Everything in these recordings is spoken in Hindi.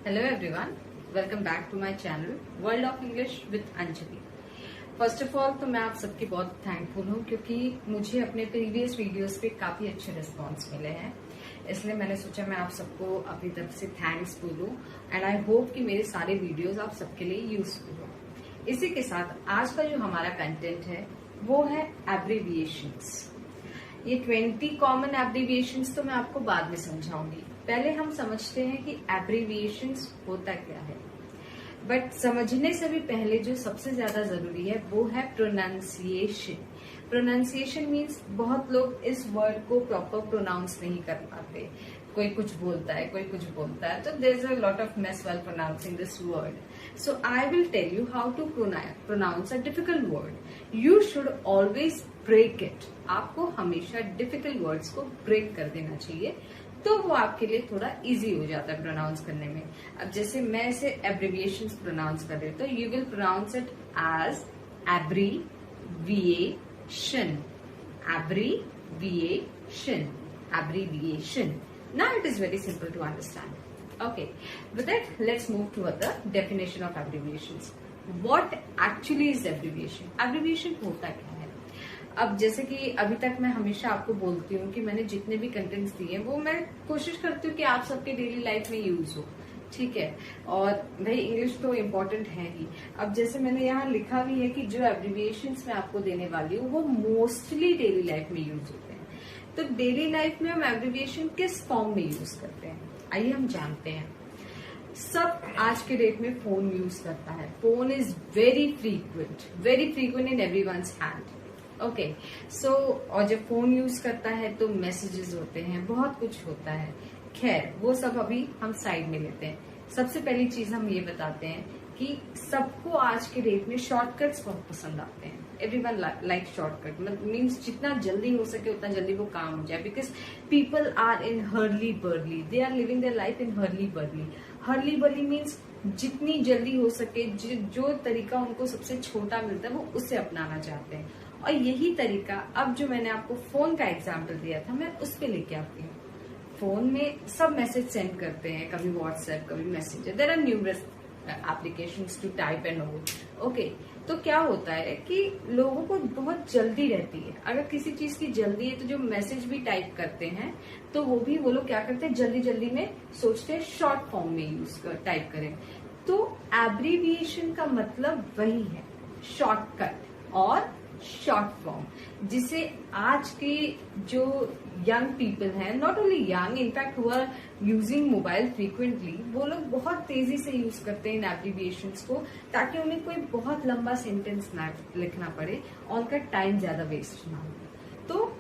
Hello everyone, welcome back to my channel World of English with Anjali. First of all तो मैं आप सबकी बहुत थैंकफुल हूँ क्योंकि मुझे अपने प्रीवियस वीडियोस पे काफी अच्छे रिस्पॉन्स मिले हैं, इसलिए मैंने सोचा मैं आप सबको अपनी तरफ से थैंक्स बोलूँ एंड आई होप कि मेरे सारे वीडियोस आप सबके लिए यूजफुल हो। इसी के साथ आज का जो हमारा कंटेंट है वो है एब्रीविएशंस। ये 20 कॉमन एब्रीविएशंस तो मैं आपको बाद में समझाऊंगी, पहले हम समझते हैं कि एब्रीविएशंस होता क्या है। बट समझने से भी पहले जो सबसे ज्यादा जरूरी है वो है प्रोनाउंसिएशन। प्रोनाउंसिएशन मीन्स बहुत लोग इस वर्ड को प्रॉपर प्रोनाउंस नहीं कर पाते, कोई कुछ बोलता है कोई कुछ बोलता है, तो there is a lot of mess while pronouncing this word. So I will tell you how to pronounce a difficult word. You should always break it. आपको हमेशा डिफिकल्ट वर्ड्स को ब्रेक कर देना चाहिए, तो वो आपके लिए थोड़ा इजी हो जाता है प्रोनाउंस करने में। अब जैसे मैं इसे एब्रीविएशंस प्रोनाउंस कर रही हूँ, तो you will pronounce it as abbreviation, abbreviation, abbreviation. Now it is very simple to understand. Okay, with that let's move to the definition of abbreviations. What actually is abbreviation? Abbreviation होता क्या है? अब जैसे कि अभी तक मैं हमेशा आपको बोलती हूँ कि मैंने जितने भी कंटेंट्स दिए वो मैं कोशिश करती हूँ कि आप सबके डेली लाइफ में यूज हो, ठीक है। और भाई इंग्लिश तो इम्पोर्टेंट है ही। अब जैसे मैंने यहाँ लिखा भी है कि जो एब्रीविएशंस मैं आपको देने वाली हूँ वो मोस्टली डेली लाइफ में यूज होते हैं। तो डेली लाइफ में हम एब्रीविएशन किस फॉर्म में यूज करते हैं, आइए हम जानते हैं। सब आज के डेट में फोन यूज करता है। Phone is very frequent in everyone's hand. Okay, so और जब फोन यूज करता है तो मैसेजेस होते हैं, बहुत कुछ होता है। खैर वो सब अभी हम साइड में लेते हैं। सबसे पहली चीज हम ये बताते हैं कि सबको आज के डेट में शॉर्टकट्स बहुत पसंद आते हैं। एवरीवन लाइक शॉर्टकट, मीन्स जितना जल्दी हो सके उतना जल्दी वो काम हो जाए, because people are in hurly burly, they are living their life in hurly burly. Hurly burly means जितनी जल्दी हो सके, जो तरीका उनको सबसे छोटा मिलता है वो उससे अपनाना चाहते हैं। और यही तरीका अब जो मैंने आपको फोन का एग्जाम्पल दिया था मैं उस पर लेके आती हूँ। फोन में सब मैसेज सेंड करते हैं, कभी व्हाट्सएप कभी message, there are numerous applications to type and all. Okay, तो क्या होता है कि लोगों को बहुत जल्दी रहती है। अगर किसी चीज की जल्दी है तो जो मैसेज भी टाइप करते हैं तो वो लोग क्या करते हैं, जल्दी जल्दी में सोचते हैं शॉर्ट फॉर्म में टाइप करें। तो एब्रीविएशन का मतलब वही है, शॉर्टकट और शॉर्ट फॉर्म, जिसे आज के जो यंग पीपल हैं, not only young, in fact who are using mobile frequently, वो लोग बहुत तेजी से यूज करते हैं इन एब्रीविएशंस को, ताकि उन्हें कोई बहुत लंबा सेंटेंस ना लिखना पड़े और उनका टाइम ज्यादा वेस्ट ना हो। तो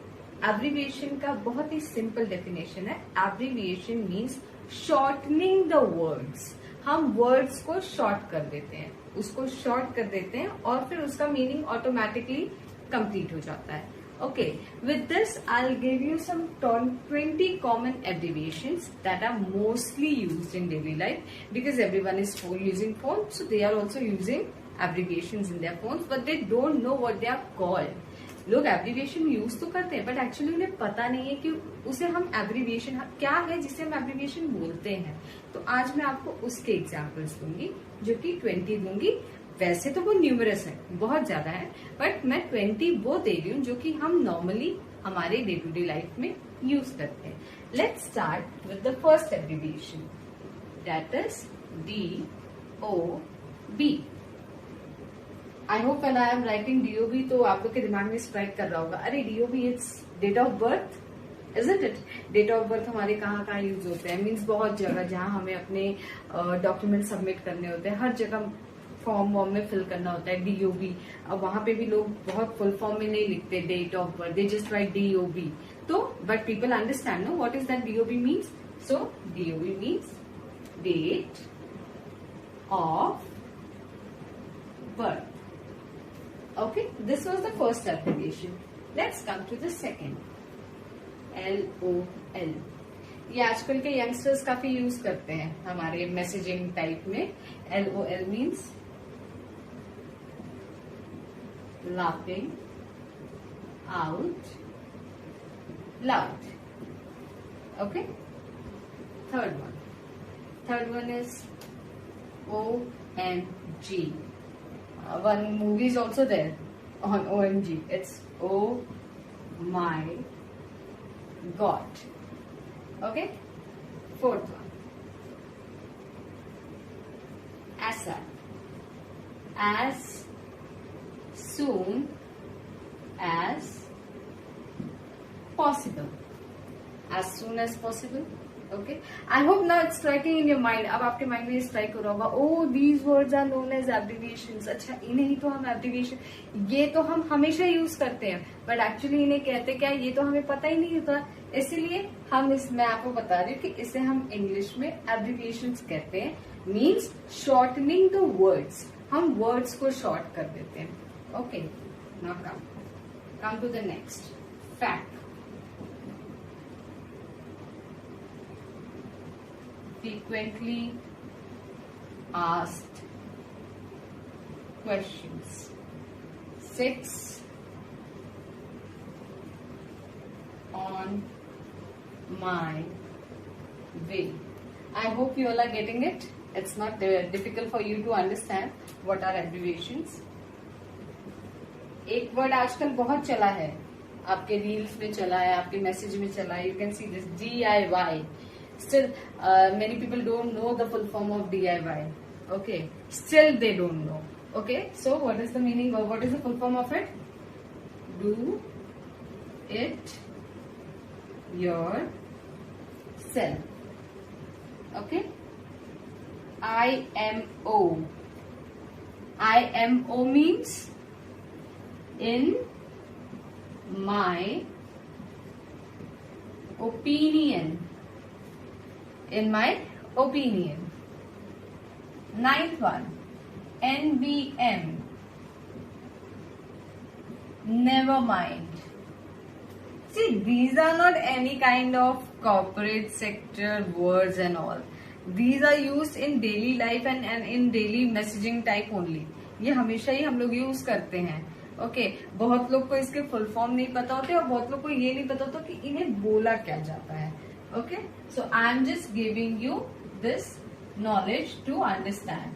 एब्रीविएशन का बहुत ही सिंपल डेफिनेशन है, abbreviation means shortening the words. हम वर्ड्स को शॉर्ट कर देते हैं, उसको शॉर्ट कर देते हैं और फिर उसका मीनिंग ऑटोमेटिकली कंप्लीट हो जाता है। Okay, with this I will give you some 20 common abbreviations that are mostly used in daily life, because everyone is using phone, so they are also using abbreviations in their phones, but they don't know what they are called. लोग एब्रीविएशन यूज तो करते हैं बट एक्चुअली उन्हें पता नहीं है कि उसे हम एब्रीविएशन क्या है जिसे हम एब्रीविएशन बोलते हैं। तो आज मैं आपको उसके एग्जांपल्स दूंगी, जो कि 20 दूंगी। वैसे तो वो न्यूमरस है, बहुत ज्यादा है, बट मैं 20 वो दे रही हूँ जो कि हम नॉर्मली हमारे डे टू डे लाइफ में यूज करते हैं। Let's start with the first abbreviation, that is DOB। I hope when I am writing DOB तो आप लोग के दिमाग में स्ट्राइक कर रहा होगा, अरे DOB it's date of birth, isn't it? Date of birth हमारे कहाँ यूज होते हैं, मीन्स बहुत जगह जहाँ हमें अपने डॉक्यूमेंट सबमिट करने होते हैं, हर जगह फॉर्म वॉर्म में फिल करना होता है DOB। अब वहां पे भी लोग बहुत फुल फॉर्म में नहीं लिखते date of birth, they just write DOB। तो but people understand know what is that DOB means. So DOB means date of birth. Okay, this was the first abbreviation. Let's come to the second, LOL। ये आजकल के यंगस्टर्स काफी यूज करते हैं हमारे मैसेजिंग टाइप में। LOL means laughing out loud। Okay, third one, Third one is OMG. One movie is also there on OMG. It's Oh My God. Okay. Fourth one. ASAP. As soon as possible. As soon as possible. Okay. I hope now it's striking in your mind. अब आपके माइंड में स्ट्राइक हो रहा होगा, oh these words are known as abbreviations. अच्छा, इन्हें ही तो हम एब्रिविएशन, ये तो हम हमेशा यूज करते हैं, बट एक्चुअली इन्हें कहते क्या है ये तो हमें पता ही नहीं होता. इसीलिए मैं आपको बता रही हूँ कि इसे हम इंग्लिश में एब्रिविएशंस कहते हैं. Means shortening the words. हम वर्ड्स को शॉर्ट कर देते हैं. Okay. Now come to the next fact. Frequently asked questions. 6 on my way. I hope you all are getting it. It's not difficult for you to understand what are abbreviations. एक वर्ड आजकल बहुत चला है, आपके रील्स में चला है, आपके मैसेज में चला है. You can see this DIY. Still, many people don't know the full form of DIY. Okay, still they don't know. Okay, so what is the meaning or what is the full form of it? Do it yourself. Okay. IMO. IMO means in my opinion. In my opinion. Ninth one, NBM. Never mind. See, these are not any kind of corporate sector words and all. These are used in daily life and in daily messaging type only. ये हमेशा ही हम लोग यूज करते हैं. ओके. बहुत लोग को इसके फुल फॉर्म नहीं पता होते और बहुत लोग को ये नहीं पता होता कि इन्हें बोला क्या जाता है. Okay, so I am just giving you this knowledge to understand.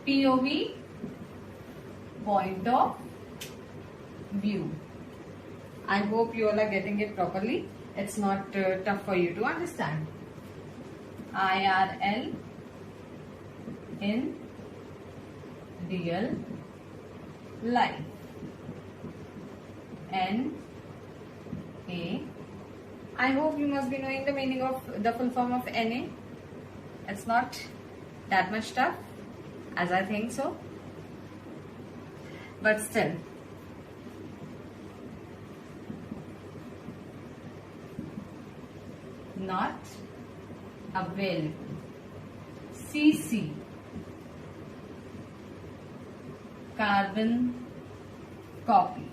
POV, point of view. I hope you all are getting it properly. It's not tough for you to understand. IRL, in real life. NA. I hope you must be knowing the meaning of the full form of NA. It's not that much tough as I think so. But still. Not available. CC. Carbon copy.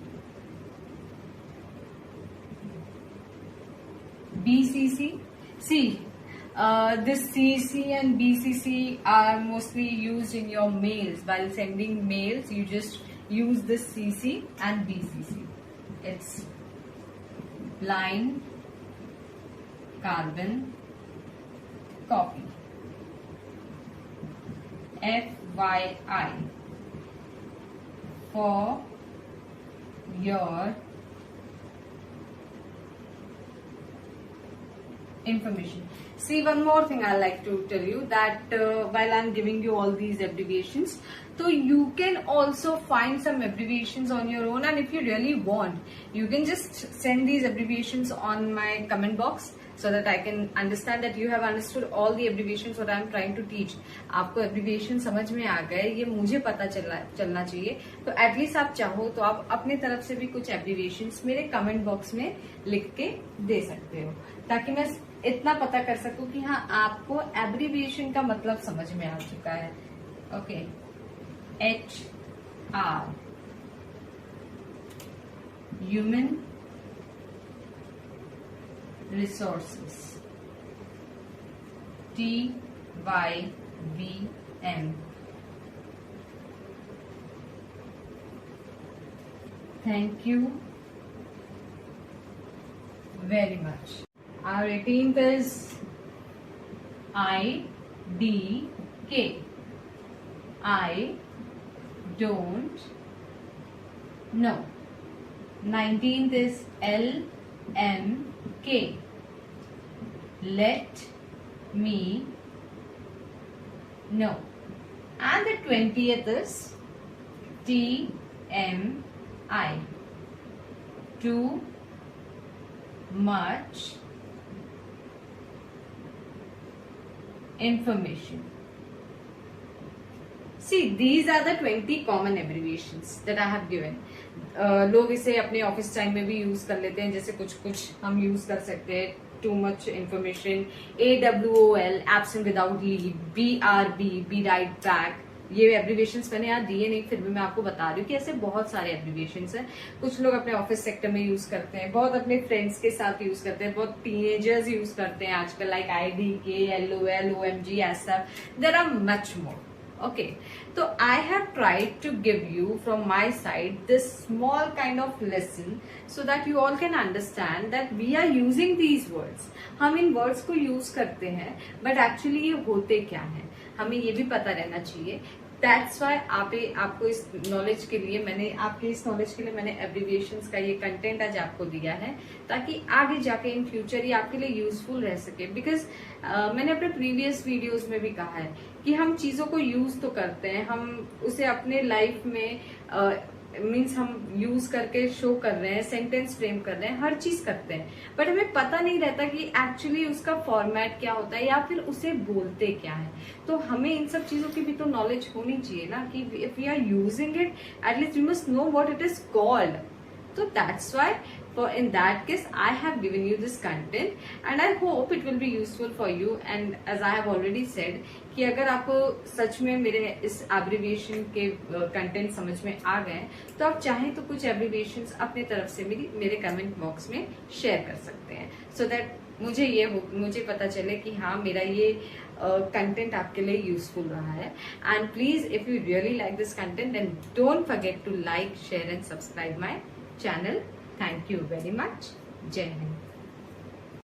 BCC. See, this CC and BCC are mostly used in your mails. While sending mails, you just use this CC and BCC. It's blind carbon copy. FYI. For your information. See, one more thing I like to tell you that while I'm giving you all these abbreviations, so you can also find some abbreviations on your own, and if you really want, you can just send these abbreviations on my comment box so that I can understand that you have understood all the abbreviations what I'm trying to teach. आपको abbreviation समझ में आ गए, ये मुझे पता चलना चाहिए. तो एटलीस्ट आप चाहो तो आप अपने तरफ से भी कुछ abbreviations मेरे comment box में लिख के दे सकते हो, ताकि मैं इतना पता कर सकूं कि हाँ आपको एब्रीविएशन का मतलब समझ में आ चुका है. Okay. HR, human resources. TYVM, thank you very much. Our 18th is I DK. I don't know. 19th is LMK. Let me know. And the 20th is TMI. Too much information. See, these are the 20 common abbreviations that I have given. लोग इसे अपने ऑफिस टाइम में भी यूज कर लेते हैं, जैसे कुछ कुछ हम यूज कर सकते हैं. Too much information, AWOL, absent without leave, BRB, be right back. ये एब्रीविएशंस मैंने यहाँ दिए नहीं, फिर भी मैं आपको बता रही हूँ कि ऐसे बहुत सारे एब्रीविएशंस हैं. कुछ लोग अपने ऑफिस सेक्टर में यूज करते हैं, बहुत अपने फ्रेंड्स के साथ यूज करते हैं, बहुत टीनेजर्स यूज करते हैं आजकल, like IDK, LOL, OMG, SF. There are much more. Okay, so I have tried to give you from my side this small kind of lesson so that you all can understand that we are using these words. हम इन words को use करते हैं, but actually ये होते क्या हैं, हमें ये भी पता रहना चाहिए. That's why आपको इस नॉलेज के लिए मैंने एब्रीविएशंस का ये कंटेंट आज आपको दिया है, ताकि आगे जाके इन फ्यूचर ये आपके लिए यूजफुल रह सके. बिकॉज मैंने अपने प्रीवियस वीडियोस में भी कहा है कि हम चीजों को यूज तो करते हैं, हम उसे अपने लाइफ में मीन्स हम यूज करके शो कर रहे हैं, सेंटेंस फ्रेम कर रहे हैं, हर चीज करते हैं, बट हमें पता नहीं रहता कि एक्चुअली उसका फॉर्मेट क्या होता है या फिर उसे बोलते क्या है. तो हमें इन सब चीजों की भी तो नॉलेज होनी चाहिए ना, कि if we are using it at least we must know what it is called. So that's why in that case I have given you this content and I hope it will be useful for you. And as I have already said कि अगर आपको सच में मेरे इस एब्रीविएशन के कंटेंट समझ में आ गए तो आप चाहें तो कुछ एब्रीविएशंस अपने तरफ से मेरे कमेंट बॉक्स में शेयर कर सकते हैं, सो दैट मुझे पता चले कि हाँ मेरा ये कंटेंट आपके लिए यूजफुल रहा है. And please if you really like this content then don't forget to like, share and subscribe my channel. Thank you very much. Jai Hind.